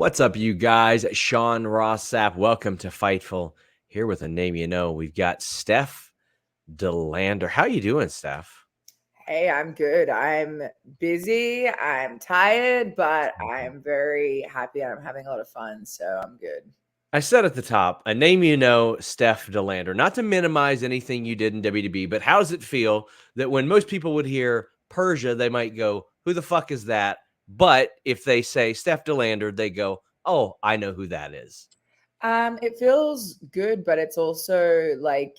What's up, you guys? Sean Ross Sapp. Welcome to Fightful. Here with a name you know. We've got Steph DeLander. How you doing, Steph? Hey, I'm good. I'm busy. I'm tired, but I'm very happy and I'm having a lot of fun. So I'm good. I said at the top, a name you know, Steph DeLander. Not to minimize anything you did in WWE, but how does it feel that when most people would hear Persia, they might go, "Who the fuck is that?" But if they say Steph DeLander, they go, "Oh, I know who that is." It feels good, but it's also like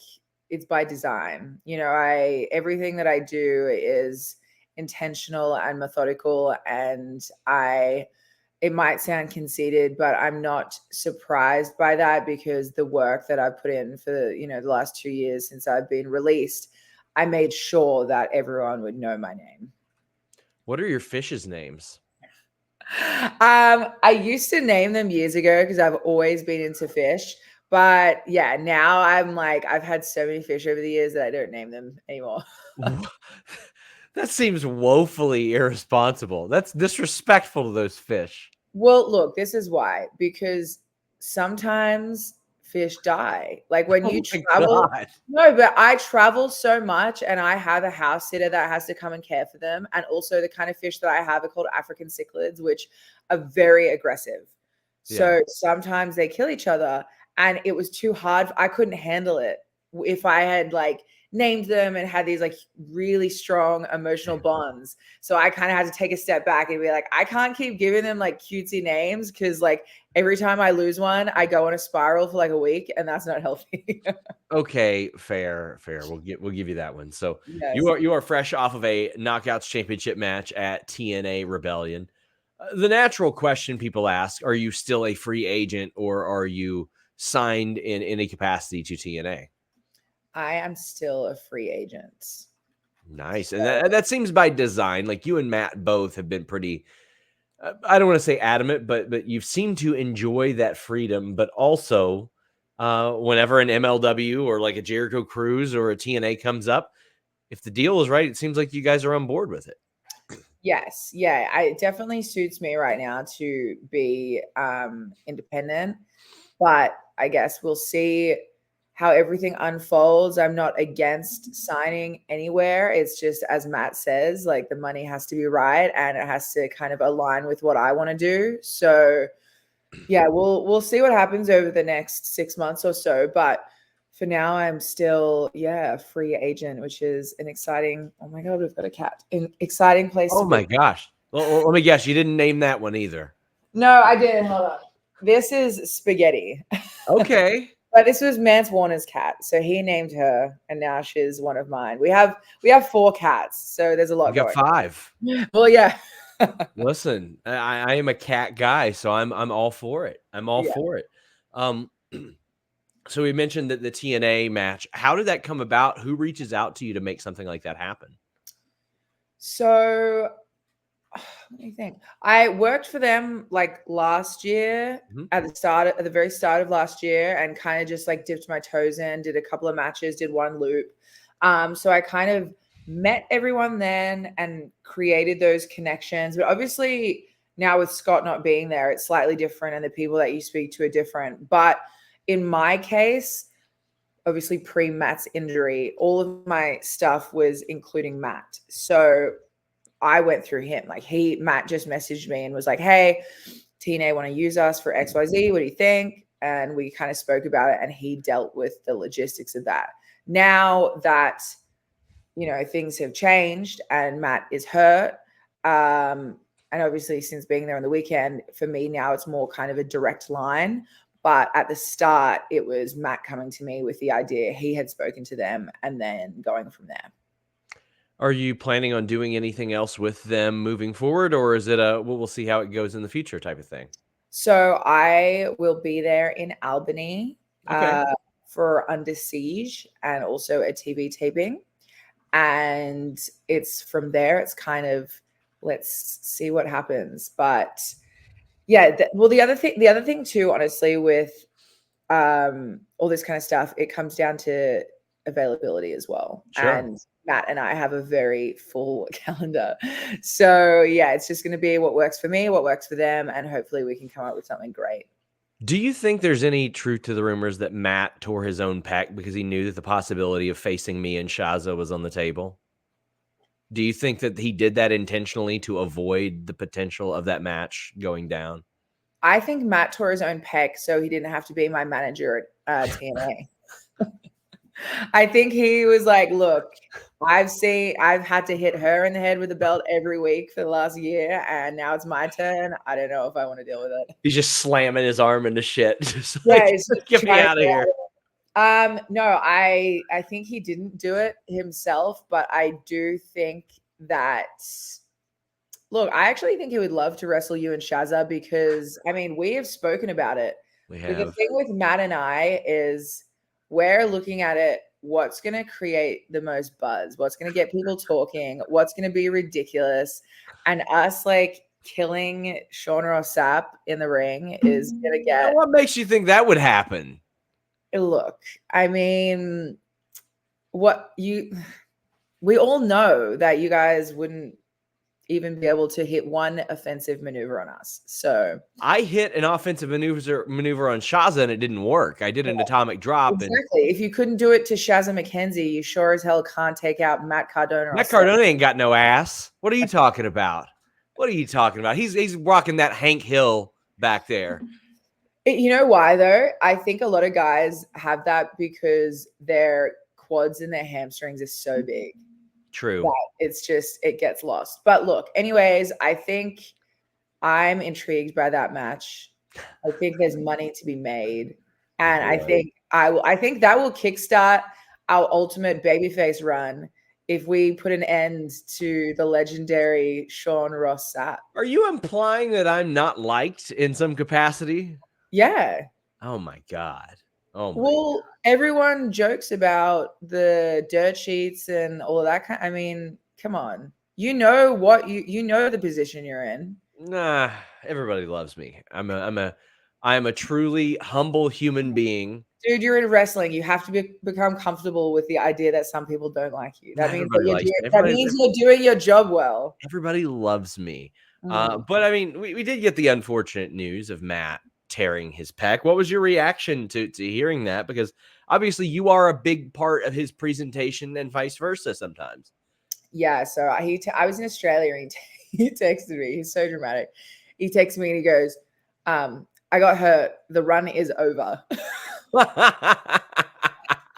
it's by design. Everything that I do is intentional and methodical, and it might sound conceited, but I'm not surprised by that because the work that I've put in for, the last 2 years since I've been released, I made sure that everyone would know my name. What are your fish's names? I used to name them years ago because I've always been into fish. But yeah, now I'm like, I've had so many fish over the years that I don't name them anymore. That seems woefully irresponsible. That's disrespectful to those fish. Well, look, this is why, because sometimes fish die. Like when Oh you my travel, God. no, but I travel so much and I have a house sitter that has to come and care for them. And also the kind of fish that I have are called African cichlids, which are very aggressive. Yeah. So sometimes they kill each other and it was too hard. I couldn't handle it if I had like named them and had these like really strong emotional bonds. So I kind of had to take a step back and be like, I can't keep giving them like cutesy names because like every time I lose one, I go on a spiral for like a week, and that's not healthy. Okay, fair. We'll give you that one. So Yes. you are fresh off of a Knockouts Championship match at TNA Rebellion. The natural question people ask: are you still a free agent, or are you signed in any capacity to TNA? I am still a free agent. Nice, and that seems by design. Like you and Matt both have been pretty. I don't want to say adamant, but you've seemed to enjoy that freedom. But also, whenever an MLW or like a Jericho Cruise or a TNA comes up, if the deal is right, it seems like you guys are on board with it. Yes. Yeah. It definitely suits me right now to be independent. But I guess we'll see how everything unfolds. I'm not against signing anywhere. It's just, as Matt says, like the money has to be right and it has to kind of align with what I want to do. So yeah, we'll see what happens over the next 6 months or so. But for now, I'm still, a free agent, which is an exciting, oh my God, we've got a cat. An exciting place Oh to be. my gosh. Well, let me guess, you didn't name that one either. No, I didn't. Hold on. This is Spaghetti. Okay. But this was Mance Warner's cat, so he named her, and now she's one of mine. We have 4 cats, so there's a lot You got going. 5. Well, yeah, Listen, I am a cat guy, so I'm all for it. I'm all yeah. for it. Um, so we mentioned that the TNA match. How did that come about? Who reaches out to you to make something like that happen? So, what do you think? I worked for them like last year Mhm. at the very start of last year, and kind of just like dipped my toes in, did a couple of matches, did one loop. So I kind of met everyone then and created those connections. But obviously now with Scott not being there, it's slightly different, and the people that you speak to are different. But in my case, obviously pre-Matt's injury, all of my stuff was including Matt. So I went through him. Like Matt just messaged me and was like, "Hey, TNA want to use us for XYZ. What do you think?" And we kind of spoke about it, and he dealt with the logistics of that. Now that things have changed and Matt is hurt, and obviously since being there on the weekend, for me now it's more kind of a direct line. But at the start, it was Matt coming to me with the idea. He had spoken to them, and then going from there. Are you planning on doing anything else with them moving forward, or is it a we'll see how it goes in the future type of thing? So I will be there in Albany Okay. for Under Siege and also a TV taping. And it's from there, it's kind of, let's see what happens. But yeah, the other thing too, honestly, with all this kind of stuff, it comes down to availability as well. Sure. And Matt and I have a very full calendar. So yeah, it's just going to be what works for me, what works for them, and hopefully we can come up with something great. Do you think there's any truth to the rumors that Matt tore his own pec because he knew that the possibility of facing me and Shaza was on the table? Do you think that he did that intentionally to avoid the potential of that match going down? I think Matt tore his own pec so he didn't have to be my manager at TNA. I think he was like, look, I've had to hit her in the head with a belt every week for the last year, and now it's my turn. I don't know if I want to deal with it. He's just slamming his arm into shit. Just Yeah, like, he's just get me out of here. No, I think he didn't do it himself, but I do think that. Look, I actually think he would love to wrestle you and Shaza because, I mean, we have spoken about it. We But the have. thing with Matt and I is we're looking at it, what's going to create the most buzz, what's going to get people talking, what's going to be ridiculous. And us like killing Sean or Sapp in the ring is going to Now, get. what makes you think that would happen? Look, I mean, we all know that you guys wouldn't even be able to hit one offensive maneuver on us. So I hit an offensive maneuver on Shaza and it didn't work. I did an atomic drop. Exactly. If you couldn't do it to Shazza McKenzie, you sure as hell can't take out Matt Cardona. Matt Cardona ain't got no ass. What are you talking about? What are you talking about? He's rocking that Hank Hill back there. You know why though? I think a lot of guys have that because their quads and their hamstrings are so big. True. It's just, it gets lost. But look, anyways, I think I'm intrigued by that match. I think there's money to be made. And I think that will kickstart our ultimate babyface run if we put an end to the legendary Sean Ross Sapp. Are you implying that I'm not liked in some capacity? Yeah. Oh my God. Oh my Well, everyone jokes about the dirt sheets and all of that kind. I mean, come on. You know what you know the position you're in. Nah, everybody loves me. I am a truly humble human being. Dude, you're in wrestling. You have to become comfortable with the idea that some people don't like you. That means you're doing your job well. Everybody loves me. But I mean, we did get the unfortunate news of Matt tearing his pec. What was your reaction to hearing that? Because obviously you are a big part of his presentation and vice versa sometimes. Yeah, so I was in Australia and he texted me. He's so dramatic. He texted me and he goes, I got hurt. The run is over. And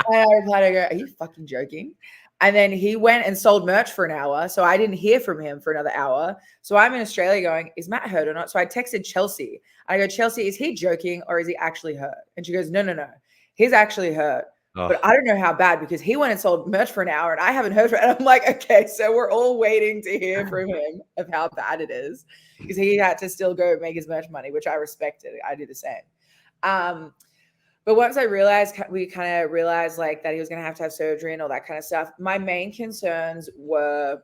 I replied, I go, are you fucking joking? And then he went and sold merch for an hour. So I didn't hear from him for another hour. So I'm in Australia going, is Matt hurt or not? So I texted Chelsea. I go, Chelsea, is he joking or is he actually hurt? And she goes, no. He's actually hurt. Oh. But I don't know how bad because he went and sold merch for an hour and I haven't heard from it. And I'm like, okay, so we're all waiting to hear from him of how bad it is because he had to still go make his merch money, which I respected. I do the same. But once we kind of realized like that he was going to have surgery and all that kind of stuff. My main concerns were,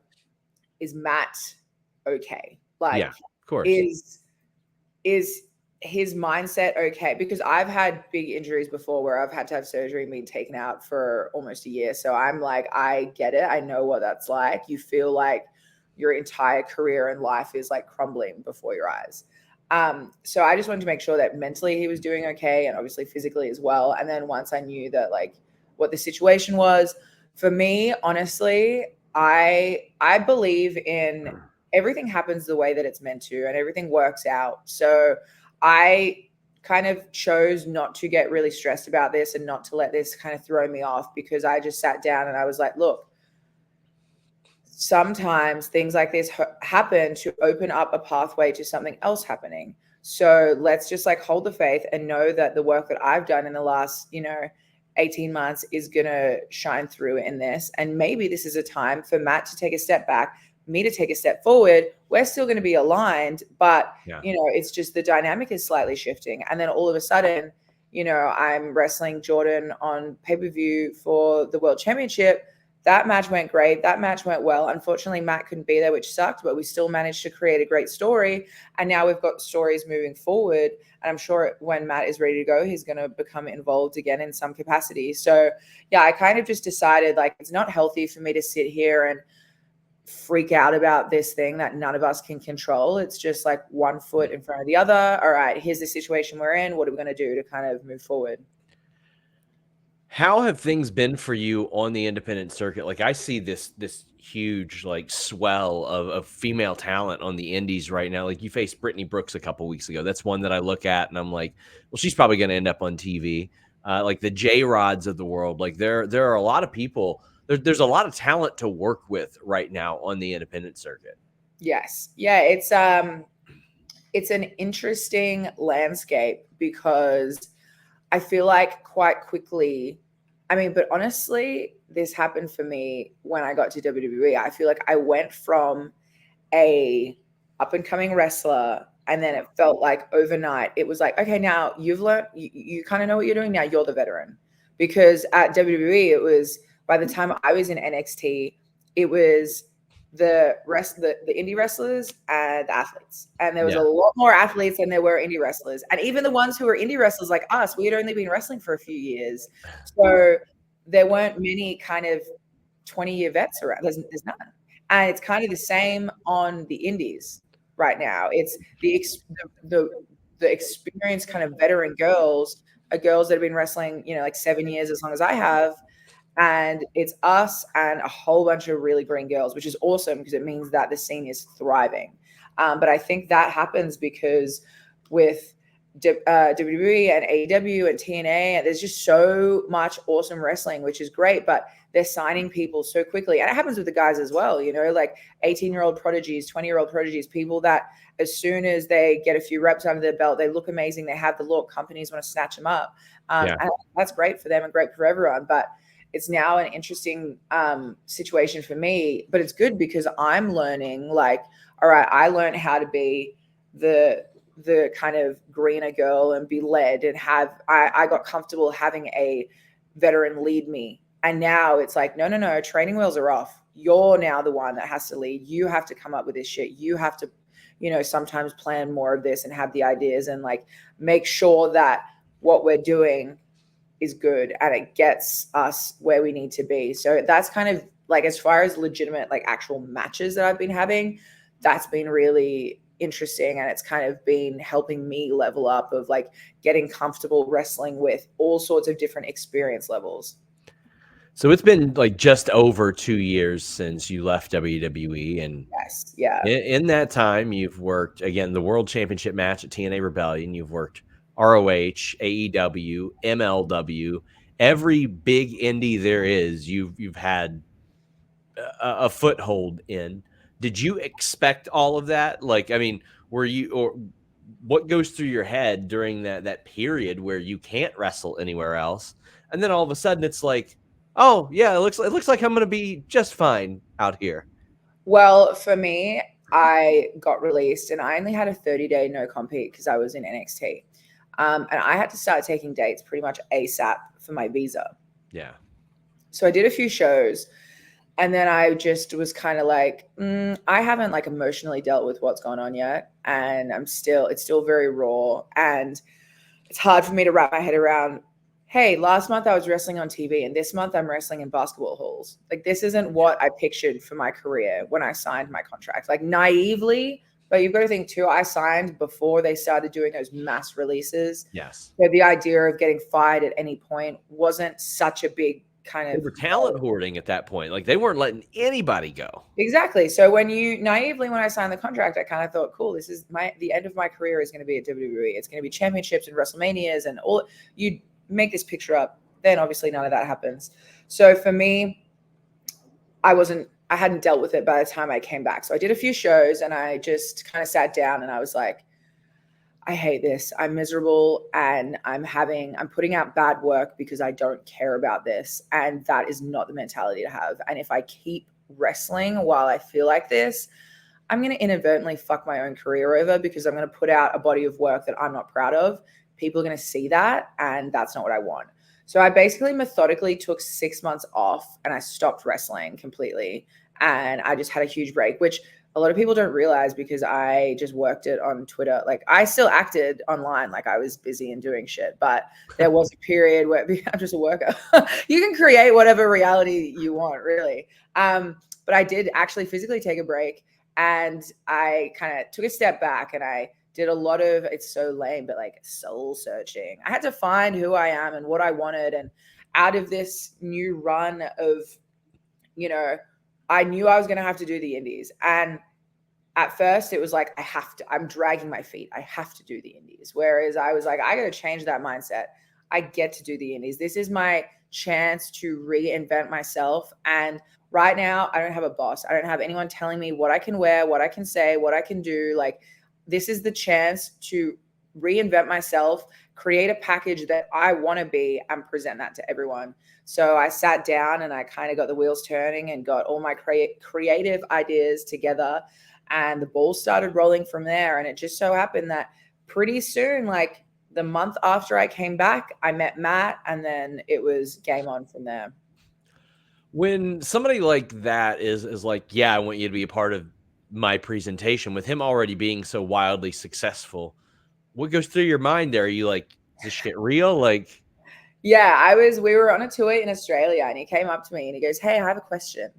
is Matt okay? Like, yeah, of course. Is his mindset okay? Because I've had big injuries before where I've had to have surgery and been taken out for almost a year. So I'm like, I get it. I know what that's like. You feel like your entire career and life is like crumbling before your eyes. So I just wanted to make sure that mentally he was doing okay and obviously physically as well. And then once I knew that like what the situation was, for me, honestly, I believe in everything happens the way that it's meant to and everything works out. So I kind of chose not to get really stressed about this and not to let this kind of throw me off because I just sat down and I was like, look, sometimes things like this happen to open up a pathway to something else happening. So let's just like hold the faith and know that the work that I've done in the last, 18 months is going to shine through in this. And maybe this is a time for Matt to take a step back, me to take a step forward. We're still going to be aligned, but it's just the dynamic is slightly shifting. And then all of a sudden, I'm wrestling Jordan on pay-per-view for the World Championship. That match went great. That match went well. Unfortunately, Matt couldn't be there, which sucked, but we still managed to create a great story. And now we've got stories moving forward. And I'm sure when Matt is ready to go, he's going to become involved again in some capacity. So, yeah, I kind of just decided like it's not healthy for me to sit here and freak out about this thing that none of us can control. It's just like one foot in front of the other. All right, here's the situation we're in. What are we going to do to kind of move forward? How have things been for you on the independent circuit? Like I see this huge like swell of female talent on the indies right now. Like you faced Brittany Brooks a couple weeks ago. That's one that I look at and I'm like, well, she's probably going to end up on TV. Like the J Rods of the world. Like there are a lot of people. There's a lot of talent to work with right now on the independent circuit. Yes. Yeah, it's an interesting landscape because I feel like quite quickly, I mean, but honestly, this happened for me when I got to WWE. I feel like I went from a up and coming wrestler, and then it felt like overnight it was like, okay, now you've learned, you kind of know what you're doing. Now you're the veteran. Because at WWE, it was by the time I was in NXT, it was the indie wrestlers and the athletes, and there was a lot more athletes than there were indie wrestlers. And even the ones who were indie wrestlers like us, we had only been wrestling for a few years, so there weren't many kind of 20-year vets around. There's none. And it's kind of the same on the indies right now. It's the experienced kind of veteran girls are girls that have been wrestling, like 7 years, as long as I have. And it's us and a whole bunch of really green girls, which is awesome because it means that the scene is thriving. But I think that happens because with WWE and AEW and TNA, there's just so much awesome wrestling, which is great, but they're signing people so quickly. And it happens with the guys as well, like 18-year-old prodigies, 20-year-old prodigies, people that as soon as they get a few reps under their belt, they look amazing. They have the look. Companies want to snatch them up. And that's great for them and great for everyone. But it's now an interesting situation for me, but it's good because I'm learning like, all right, I learned how to be the kind of greener girl and be led and I got comfortable having a veteran lead me. And now it's like, no, training wheels are off. You're now the one that has to lead. You have to come up with this shit. You have to, sometimes plan more of this and have the ideas and like make sure that what we're doing is good and it gets us where we need to be. So that's kind of like, as far as legitimate, like actual matches that I've been having, that's been really interesting. And it's kind of been helping me level up of like getting comfortable wrestling with all sorts of different experience levels. So it's been like just over 2 years since you left WWE. And yes, yeah. In that time, you've worked, again, the World Championship match at TNA Rebellion. You've worked ROH, AEW, MLW, every big indie there is, you've had a foothold in. Did you expect all of that? Like, I mean, were you, or what goes through your head during that period where you can't wrestle anywhere else, and then all of a sudden it's like, oh yeah, it looks like I'm going to be just fine out here? Well, for me, I got released and I only had a 30-day no compete because I was in NXT. And I had to start taking dates pretty much ASAP for my visa. Yeah. So I did a few shows and then I just was kind of like, I haven't like emotionally dealt with what's going on yet. And it's still very raw. And it's hard for me to wrap my head around, hey, last month I was wrestling on TV and this month I'm wrestling in basketball halls. Like, this isn't what I pictured for my career when I signed my contract. Like, naively, but you've got to think too, I signed before they started doing those mass releases. Yes. So the idea of getting fired at any point wasn't such a big kind of... They were talent hoarding at that point. Like, they weren't letting anybody go. Exactly. So when I signed the contract, I kind of thought, cool, this is the end of my career is going to be at WWE. It's going to be championships and WrestleManias and all. You make this picture up, then obviously none of that happens. So for me, I hadn't dealt with it by the time I came back. So I did a few shows and I just kind of sat down and I was like, I hate this. I'm miserable and I'm putting out bad work because I don't care about this. And that is not the mentality to have. And if I keep wrestling while I feel like this, I'm going to inadvertently fuck my own career over because I'm going to put out a body of work that I'm not proud of. People are going to see that, and that's not what I want. So I basically methodically took 6 months off and I stopped wrestling completely. And I just had a huge break, which a lot of people don't realize because I just worked it on Twitter. Like I still acted online, like I was busy and doing shit, but there was a period where I'm just a worker. You can create whatever reality you want, really. But I did actually physically take a break and I kind of took a step back and I did a lot of, it's so lame, but like soul searching. I had to find who I am and what I wanted. And out of this new run of, I knew I was going to have to do the indies. And at first it was like, I'm dragging my feet. I have to do the indies. Whereas I was like, I got to change that mindset. I get to do the indies. This is my chance to reinvent myself. And right now I don't have a boss. I don't have anyone telling me what I can wear, what I can say, what I can do. Like, this is the chance to reinvent myself, create a package that I want to be, and present that to everyone. So I sat down and I kind of got the wheels turning and got all my creative ideas together, and the ball started rolling from there. And it just so happened that pretty soon, like the month after I came back, I met Matt, and then it was game on from there. When somebody like that is like, yeah, I want you to be a part of my presentation, with him already being so wildly successful, what goes through your mind there? Are you like, is this shit real? Like, yeah, we were on a tour in Australia and he came up to me and he goes, "Hey, I have a question."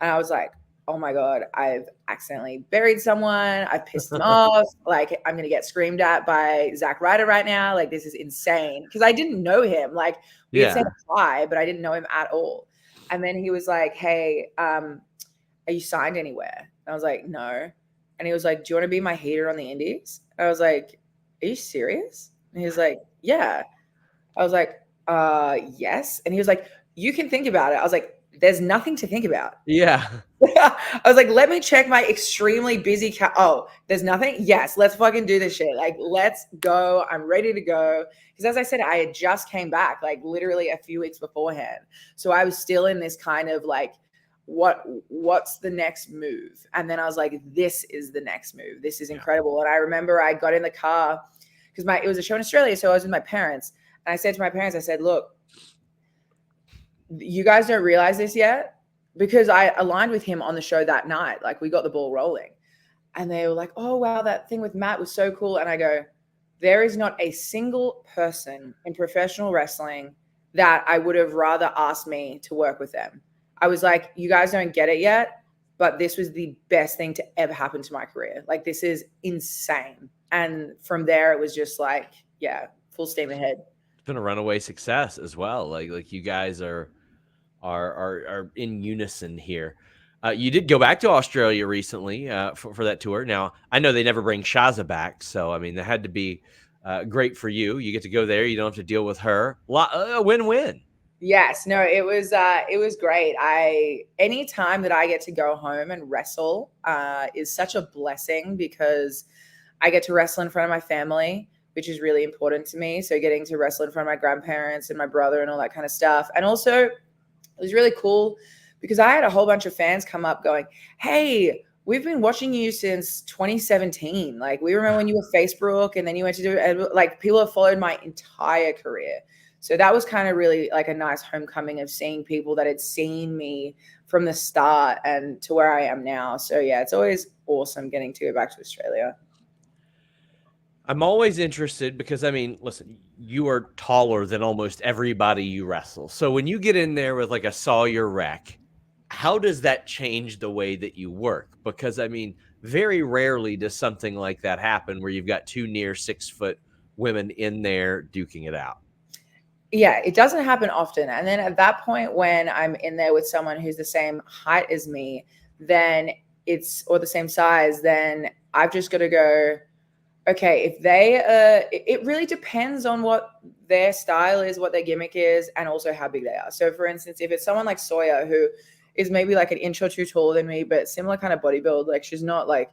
And I was like, "Oh my God, I've accidentally buried someone. I've pissed him off. Like, I'm going to get screamed at by Zack Ryder right now. Like, this is insane." Because I didn't know him. Like, we had said hi, but I didn't know him at all. And then he was like, "Hey, are you signed anywhere?" And I was like, "No." And he was like, "Do you want to be my heater on the indies?" And I was like, "Are you serious?" And he was like, "Yeah." I was like, yes. And he was like, "You can think about it." I was like, "There's nothing to think about." yeah. I was like, "Let me check my extremely busy oh, there's nothing? Yes, let's fucking do this shit. Like, let's go. I'm ready to go." Because as I said, I had just came back like literally a few weeks beforehand. So I was still in this kind of like, what's the next move? And then I was like, this is the next move. This is incredible. And I remember I got in the car because it was a show in Australia. So I was with my parents. And I said to my parents, I said, "Look, you guys don't realize this yet," because I aligned with him on the show that night. Like, we got the ball rolling. And they were like, "Oh, wow, that thing with Matt was so cool." And I go, "There is not a single person in professional wrestling that I would have rather asked me to work with them." I was like, "You guys don't get it yet, but this was the best thing to ever happen to my career. Like, this is insane." And from there, it was just like, yeah, full steam ahead. Been a runaway success as well. Like you guys are in unison here. You did go back to Australia recently for that tour. Now I know they never bring Shaza back, so I mean that had to be great for you. You get to go there. You don't have to deal with her. Win-win. Yes, no, it was great. Any time that I get to go home and wrestle is such a blessing because I get to wrestle in front of my family, which is really important to me. So getting to wrestle in front of my grandparents and my brother and all that kind of stuff. And also it was really cool because I had a whole bunch of fans come up going, "Hey, we've been watching you since 2017. Like, we remember when you were Facebook and then you went to do it." Like, people have followed my entire career. So that was kind of really like a nice homecoming of seeing people that had seen me from the start and to where I am now. So yeah, it's always awesome getting to go back to Australia. I'm always interested because, I mean, listen, you are taller than almost everybody you wrestle. So when you get in there with like a Sawyer wreck, how does that change the way that you work? Because, I mean, very rarely does something like that happen where you've got two near 6-foot women in there duking it out. Yeah, it doesn't happen often. And then at that point, when I'm in there with someone who's the same height as me, then or the same size, then I've just got to go, okay, if it really depends on what their style is, what their gimmick is, and also how big they are. So for instance, if it's someone like Sawyer, who is maybe like an inch or two taller than me, but similar kind of body build, like she's not like,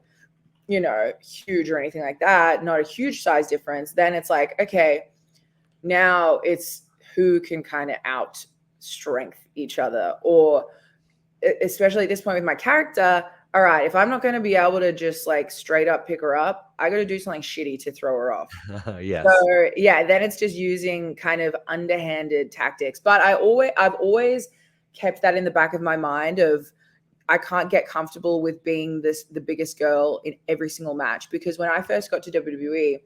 huge or anything like that, not a huge size difference, then it's like, okay, now it's who can kind of out strength each other. Or especially at this point with my character, all right, if I'm not going to be able to just like straight up pick her up, I got to do something shitty to throw her off. Yes. So yeah, then it's just using kind of underhanded tactics. But I've always kept that in the back of my mind of I can't get comfortable with being the biggest girl in every single match, because when I first got to WWE,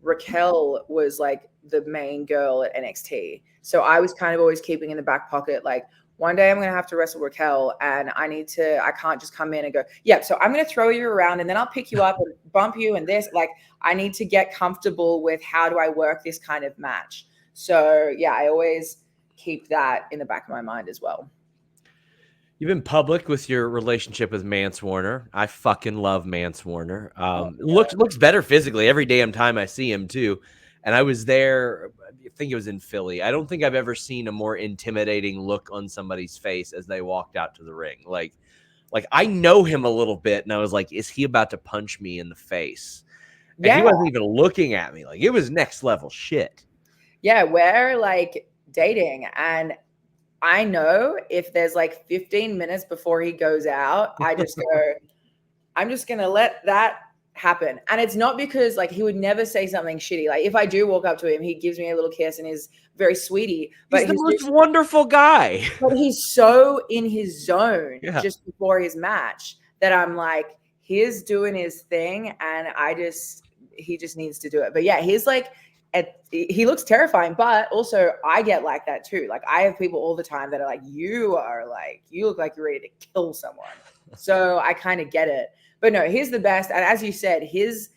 Raquel was like the main girl at NXT. So I was kind of always keeping in the back pocket, like, one day I'm going to have to wrestle Raquel and I can't just come in and go, yeah, so I'm going to throw you around and then I'll pick you up and bump you and this. Like, I need to get comfortable with how do I work this kind of match. So yeah, I always keep that in the back of my mind as well. You've been public with your relationship with Mance Warner. I fucking love Mance Warner. Looks better physically every damn time I see him too. And I was there, I think it was in Philly. I don't think I've ever seen a more intimidating look on somebody's face as they walked out to the ring. Like I know him a little bit, and I was like, is he about to punch me in the face? And he wasn't even looking at me. Like, it was next level shit. Yeah, we're like dating, and I know if there's like 15 minutes before he goes out, I just go, I'm just going to let that happen. And it's not because like he would never say something shitty. Like if I do walk up to him, he gives me a little kiss and is very sweetie. But he's the most wonderful guy. But he's so in his zone just before his match that I'm like, he's doing his thing and he just needs to do it. But yeah, he's like, he looks terrifying, but also I get like that too. Like I have people all the time that are like, you look like you're ready to kill someone. So I kind of get it. But no, he's the best. And as you said, he's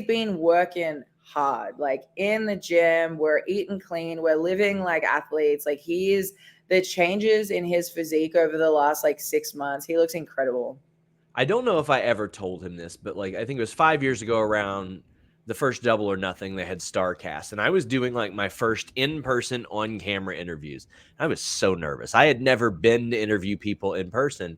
been working hard, like in the gym. We're eating clean. We're living like athletes. Like the changes in his physique over the last like 6 months, he looks incredible. I don't know if I ever told him this, but like I think it was 5 years ago around the first Double or Nothing, they had StarCast, and I was doing like my first in-person on-camera interviews. I was so nervous. I had never been to interview people in person,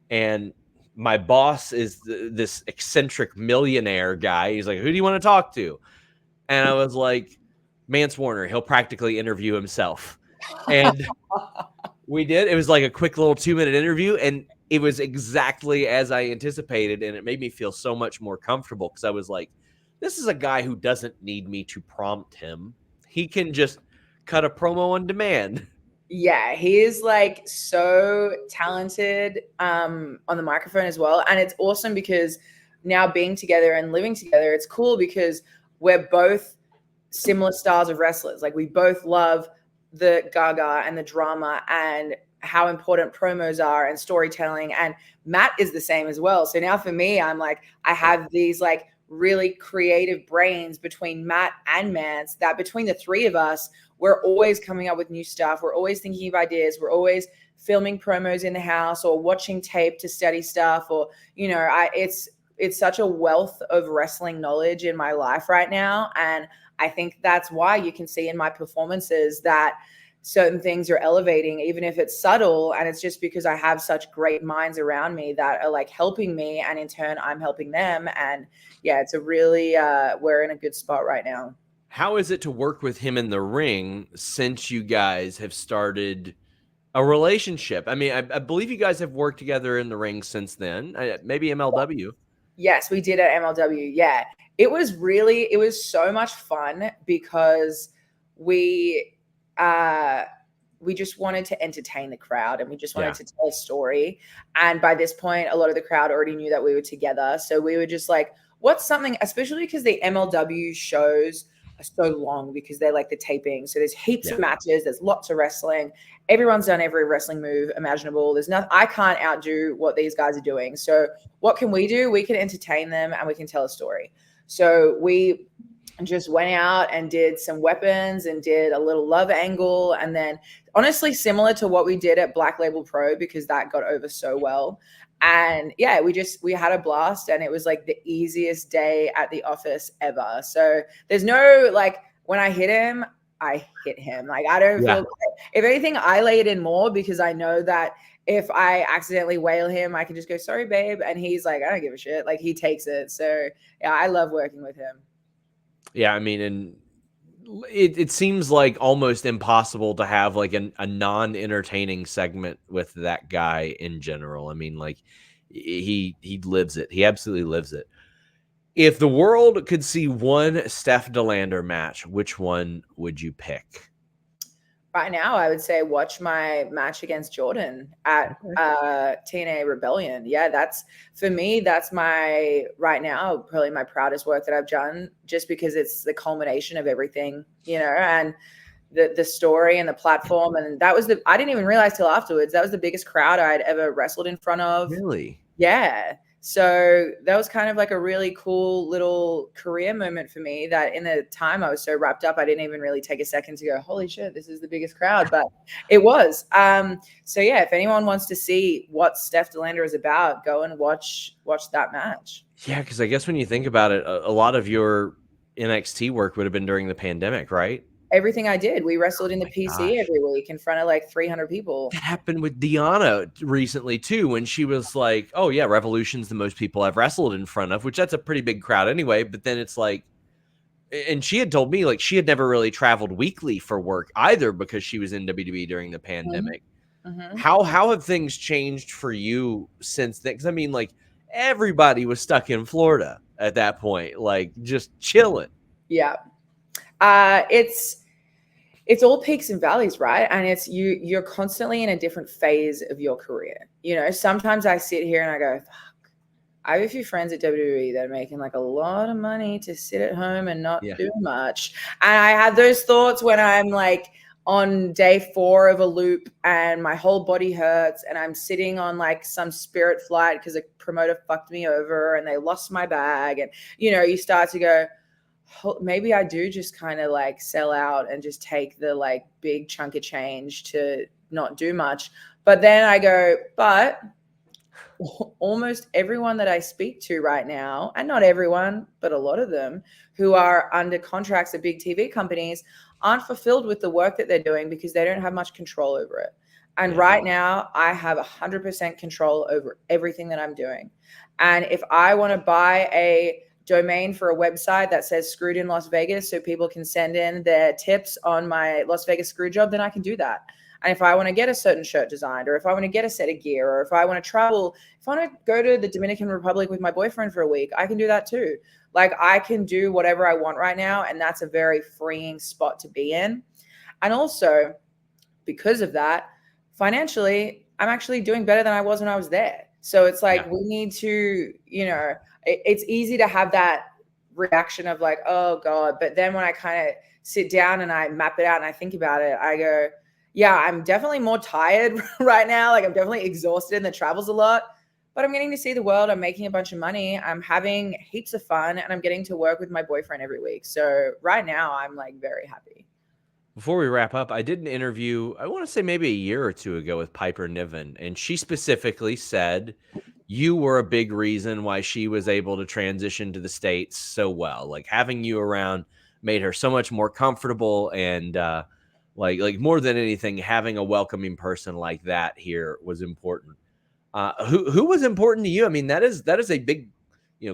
and my boss is this eccentric millionaire guy. He's like, who do you want to talk to? And I was like, Mance Warner. He'll practically interview himself. And we did. It was like a quick little 2-minute interview, and it was exactly as I anticipated, and it made me feel so much more comfortable because I was like, this is a guy who doesn't need me to prompt him. He can just cut a promo on demand. Yeah, he is like so talented on the microphone as well. And it's awesome because now being together and living together, it's cool because we're both similar styles of wrestlers. Like we both love the gaga and the drama and how important promos are and storytelling. And Matt is the same as well. So now for me, I'm like, I have these like really creative brains between Matt and Mance that between the three of us, we're always coming up with new stuff. We're always thinking of ideas. We're always filming promos in the house or watching tape to study stuff. Or, you know, it's such a wealth of wrestling knowledge in my life right now. And I think that's why you can see in my performances that certain things are elevating, even if it's subtle. And it's just because I have such great minds around me that are like helping me. And in turn, I'm helping them. And yeah, it's a really, we're in a good spot right now. How is it to work with him in the ring since you guys have started a relationship? I mean, I believe you guys have worked together in the ring since then, maybe MLW. Yes, we did at MLW. Yeah, it was so much fun because we just wanted to entertain the crowd and we just wanted to tell a story. And by this point, a lot of the crowd already knew that we were together. So we were just like, what's something, especially because the MLW shows are so long because they're like the taping. So there's heaps of matches. There's lots of wrestling. Everyone's done every wrestling move imaginable. There's nothing, I can't outdo what these guys are doing. So what can we do? We can entertain them and we can tell a story. So we just went out and did some weapons and did a little love angle. And then honestly, similar to what we did at Black Label Pro, because that got over so well. And yeah, we had a blast and it was like the easiest day at the office ever. So there's no, like when I hit him, I hit him. Like I don't feel, if anything, I lay it in more because I know that if I accidentally wail him, I can just go, sorry, babe. And he's like, I don't give a shit. Like he takes it. So yeah, I love working with him. Yeah, I mean, and it seems like almost impossible to have like a non-entertaining segment with that guy in general. I mean, like he lives it. He absolutely lives it. If the world could see one Steph DeLander match, which one would you pick? Right now, I would say watch my match against Jordan at TNA Rebellion. Yeah, that's for me. That's my right now probably my proudest work that I've done, just because it's the culmination of everything, and the story and the platform. And that was I didn't even realize till afterwards that was the biggest crowd I'd ever wrestled in front of. Really? Yeah. So that was kind of like a really cool little career moment for me, that in the time I was so wrapped up, I didn't even really take a second to go, holy shit, this is the biggest crowd. But it was. So yeah, if anyone wants to see what Steph DeLander is about, go and watch that match. Yeah, because I guess when you think about it, a lot of your NXT work would have been during the pandemic, right? Everything I did, we wrestled in the PC Gosh. every week in front of like 300 people. That happened with Deanna recently too, when she was like, "Oh yeah, Revolution's the most people I've wrestled in front of," which that's a pretty big crowd anyway. But then it's like, and she had told me like she had never really traveled weekly for work either because she was in WWE during the pandemic. Mm-hmm. How have things changed for you since then? Because I mean, like everybody was stuck in Florida at that point, like just chilling. Yeah. It's all peaks and valleys, right? And it's you're constantly in a different phase of your career. Sometimes I sit here and I go, fuck, I have a few friends at WWE that are making like a lot of money to sit at home and not Yeah. do much. And I have those thoughts when I'm like on day 4 of a loop and my whole body hurts and I'm sitting on like some Spirit flight because a promoter fucked me over and they lost my bag. And, you start to go, maybe I do just kind of like sell out and just take the like big chunk of change to not do much. But then I go, but almost everyone that I speak to right now, and not everyone, but a lot of them who are under contracts at big TV companies aren't fulfilled with the work that they're doing because they don't have much control over it. And Yeah. right now, I have 100% control over everything that I'm doing. And if I want to buy a domain for a website that says Screwed in Las Vegas so people can send in their tips on my Las Vegas screw job, then I can do that. And if I want to get a certain shirt designed, or if I want to get a set of gear, or if I want to travel, if I want to go to the Dominican Republic with my boyfriend for a week, I can do that too. Like I can do whatever I want right now. And that's a very freeing spot to be in. And also, because of that, financially, I'm actually doing better than I was when I was there. So it's like, we need to, it's easy to have that reaction of like, oh God. But then when I kind of sit down and I map it out and I think about it, I go, yeah, I'm definitely more tired right now. Like I'm definitely exhausted and the travel's a lot, but I'm getting to see the world. I'm making a bunch of money. I'm having heaps of fun and I'm getting to work with my boyfriend every week. So right now I'm like very happy. Before we wrap up, I did an interview, I want to say maybe a year or two ago with Piper Niven, and she specifically said you were a big reason why she was able to transition to the States so well. Like having you around made her so much more comfortable, and like more than anything, having a welcoming person like that here was important. Who was important to you? I mean, that is a big,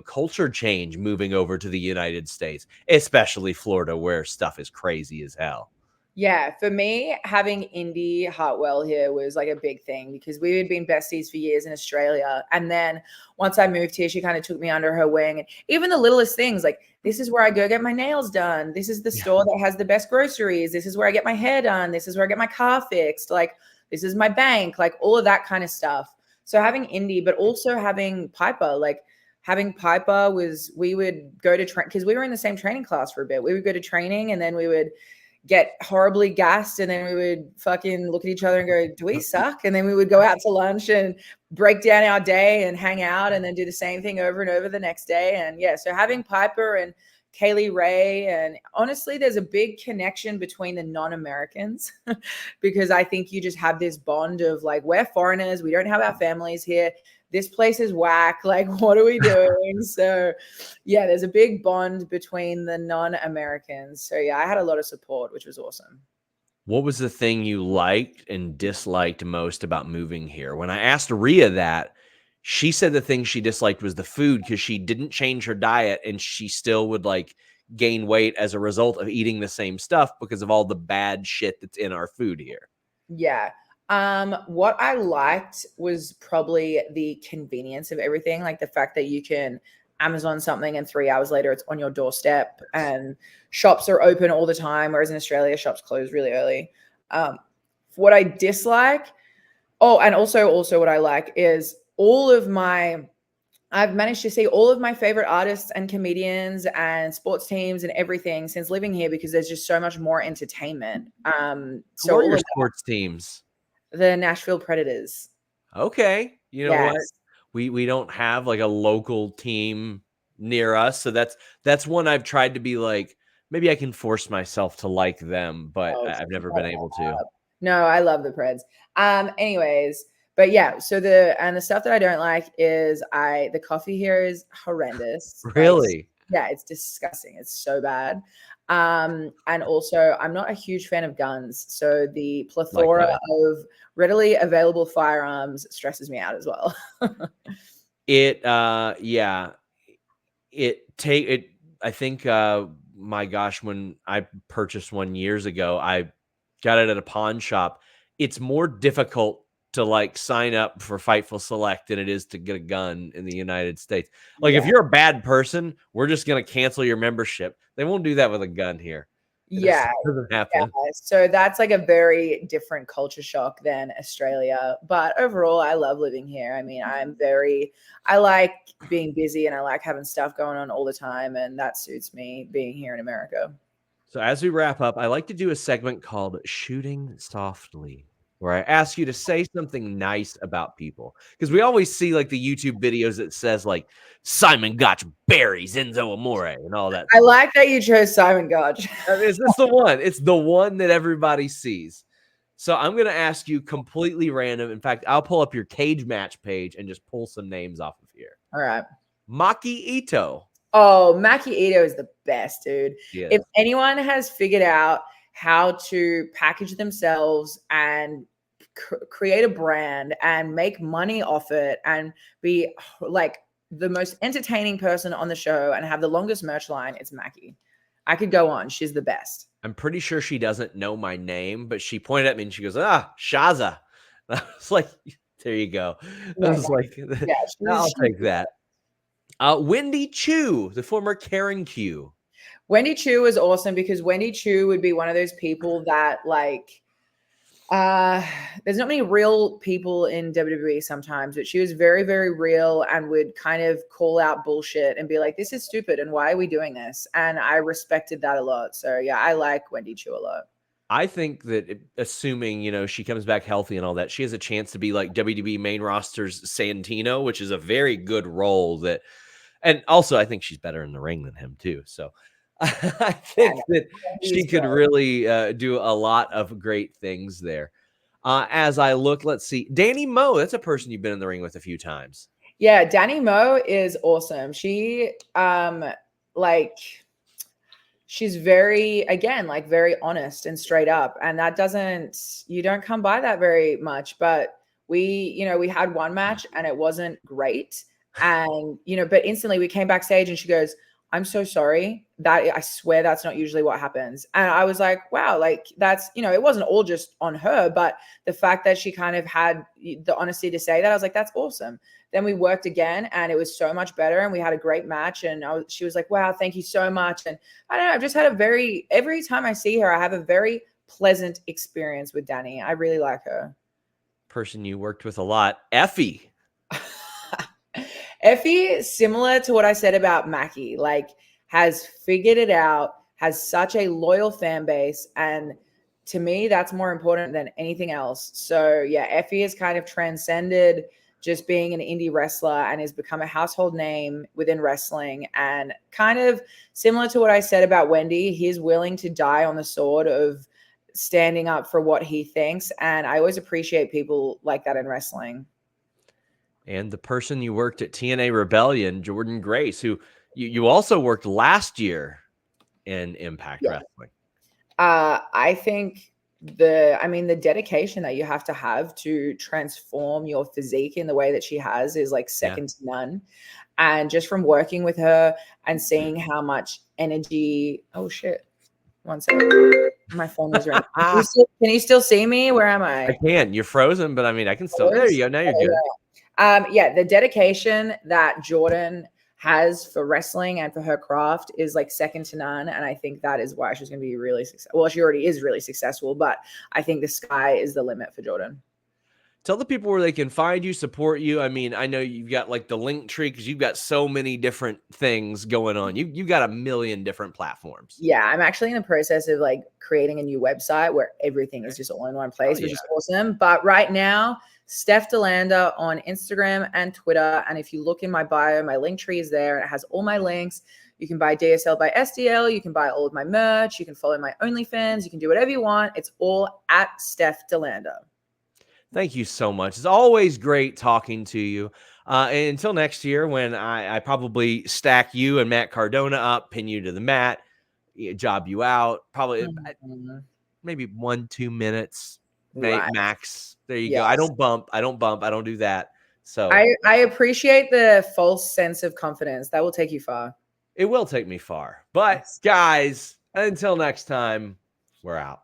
culture change moving over to the United States, especially Florida, where stuff is crazy as hell. Yeah, for me, having Indy Hartwell here was like a big thing because we had been besties for years in Australia. And then once I moved here, she kind of took me under her wing. And even the littlest things, like this is where I go get my nails done. This is the store that has the best groceries. This is where I get my hair done. This is where I get my car fixed. Like this is my bank, like all of that kind of stuff. So having Indy, but also having Piper, like having Piper was, we would go to train because we were in the same training class for a bit. We would go to training and then we would get horribly gassed and then we would fucking look at each other and go, do we suck? And then we would go out to lunch and break down our day and hang out and then do the same thing over and over the next day. And yeah, so having Piper and Kaylee Ray, and honestly, there's a big connection between the non-Americans because I think you just have this bond of like, we're foreigners, we don't have our families here. This place is whack. Like, what are we doing? So yeah, there's a big bond between the non-Americans. So yeah, I had a lot of support, which was awesome. What was the thing you liked and disliked most about moving here? When I asked Rhea that, she said the thing she disliked was the food because she didn't change her diet and she still would like gain weight as a result of eating the same stuff because of all the bad shit that's in our food here. Yeah. What I liked was probably the convenience of everything, like the fact that you can Amazon something and 3 hours later it's on your doorstep, and shops are open all the time, whereas in Australia shops close really early. What I dislike, and also what I like is I've managed to see all of my favorite artists and comedians and sports teams and everything since living here, because there's just so much more entertainment. Who So are all your of sports teams? the Nashville Predators. Okay. You know what? Yes. We don't have like a local team near us, so that's one I've tried to be like, maybe I can force myself to like them, but Oh, I've never been able to. no, I love the Preds. Anyways, but yeah, so the stuff that I don't like is the coffee here is horrendous. Like, Really? yeah, it's disgusting. It's so bad. And also I'm not a huge fan of guns. So the Like plethora that. of readily available firearms stresses me out as well. Yeah. It I think my gosh, when I purchased one years ago, I got it at a pawn shop. It's more difficult to like sign up for Fightful Select than it is to get a gun in the United States. Like if Yeah. you're a bad person, we're just gonna cancel your membership. They won't do that with a gun here. It just Yeah. doesn't Yeah, happen. so that's like a very different culture shock than Australia. But overall, I love living here. I mean, I like being busy and I like having stuff going on all the time. And that suits me being here in America. So as we wrap up, I like to do a segment called Shooting Softly, where I ask you to say something nice about people. Because we always see like the YouTube videos that says like Simon Gotch buries Enzo Amore and all that. I like that you chose Simon Gotch. It's the one. It's the one that everybody sees. So I'm going to ask you completely random. In fact, I'll pull up your cage match page and just pull some names off of here. All right. Maki Ito. Oh, Maki Ito is the best, dude. Yes. If anyone has figured out how to package themselves and create a brand and make money off it and be like the most entertaining person on the show and have the longest merch line, it's Maki. I could go on. She's the best. I'm pretty sure she doesn't know my name, but she pointed at me and she goes, Shaza. And I was like, there you go. I was like, Yeah, I'll take that. Wendy Chu, the former Karen Q. Wendy Chu is awesome because Wendy Chu would be one of those people that like, there's not many real people in WWE sometimes, but she was very, very real and would kind of call out bullshit and be like, this is stupid and why are we doing this? And I respected that a lot. So yeah, I like Wendy Chu a lot. I think that assuming, she comes back healthy and all that, she has a chance to be like WWE main roster's Santino, which is a very good role and also I think she's better in the ring than him too. So I think that she could really do a lot of great things there. As I look, let's see. Danny Moe, that's a person you've been in the ring with a few times. Yeah, Danny Moe is awesome. She she's very, again, like very honest and straight up. And you don't come by that very much. But we had one match and it wasn't great. And, but instantly we came backstage and she goes, I'm so sorry. That I swear that's not usually what happens. And I was like, wow, like that's, it wasn't all just on her, but the fact that she kind of had the honesty to say that, I was like, that's awesome. Then we worked again and it was so much better and we had a great match. And she was like, wow, thank you so much. And I don't know, I've just had every time I see her, I have a very pleasant experience with Danny. I really like her. Person you worked with a lot, Effie. Effie, similar to what I said about Maki, like has figured it out, has such a loyal fan base. And to me, that's more important than anything else. So yeah, Effie has kind of transcended just being an indie wrestler and has become a household name within wrestling. And kind of similar to what I said about Wendy, he's willing to die on the sword of standing up for what he thinks. And I always appreciate people like that in wrestling. And the person you worked at TNA Rebellion, Jordan Grace, who you also worked last year in Impact Wrestling. I think the dedication that you have to transform your physique in the way that she has is like second to none. And just from working with her and seeing how much energy, oh shit. One second. My phone was ringing. Can you still see me? Where am I? I can. You're frozen, but I mean, I can still. There you go. Now you're good. Yeah, the dedication that Jordan has for wrestling and for her craft is like second to none. And I think that is why she's going to be really successful. Well, she already is really successful, but I think the sky is the limit for Jordan. Tell the people where they can find you, support you. I mean, I know you've got like the link tree because you've got so many different things going on. You've got a million different platforms. Yeah, I'm actually in the process of like creating a new website where everything is just all in one place, which is awesome. But right now, Steph DeLanda on Instagram and Twitter. And if you look in my bio, my link tree is there and it has all my links. You can buy DSL by SDL. You can buy all of my merch. You can follow my OnlyFans. You can do whatever you want. It's all at Steph DeLanda. Thank you so much. It's always great talking to you. And until next year, when I probably stack you and Matt Cardona up, pin you to the mat, job you out, probably maybe 1-2 minutes, max. There you go. I don't bump. I don't do that. So I appreciate the false sense of confidence. That will take you far. It will take me far. But guys, until next time, we're out.